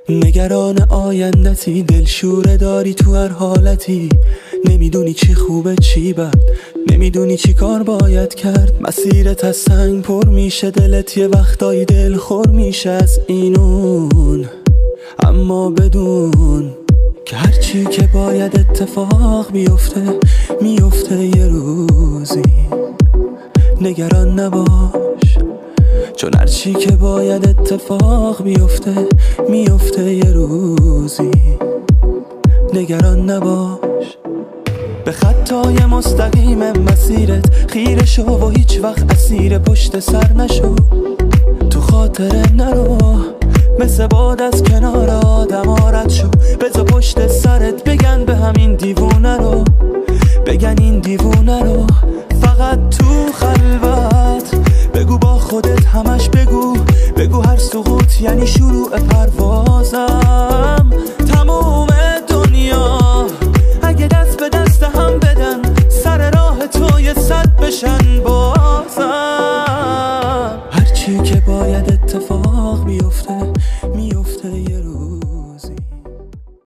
نگران آیندتی، دلشوره داری تو هر حالتی. نمیدونی چی خوبه چی بد، نمیدونی چی کار باید کرد. مسیرت از سنگ پر میشه، دلت یه وقتایی دل خور میشه از اینون. اما بدون که هرچی که باید اتفاق بیفته میفته یه روزی. نگران نباش، چون هرچی که باید اتفاق بیفته میفته یه روزی. نگران نباش، به خطای مستقیم مسیرت خیره شو و هیچ وقت اسیر پشت سر نشو. تو خاطره نرو، مثل باد از کنار آدم رد شو. بذار پشت سرت بگن به همین دیوونه رو، بگن این دیوونه رو. فقط تو خلوت بگو با خودت، همش بگو هر سقوط یعنی شروع پروازم. تموم دنیا اگه دست به دست هم بدن، سر راه تو یه صد بشن بازم. هرچی که باید اتفاق بیفته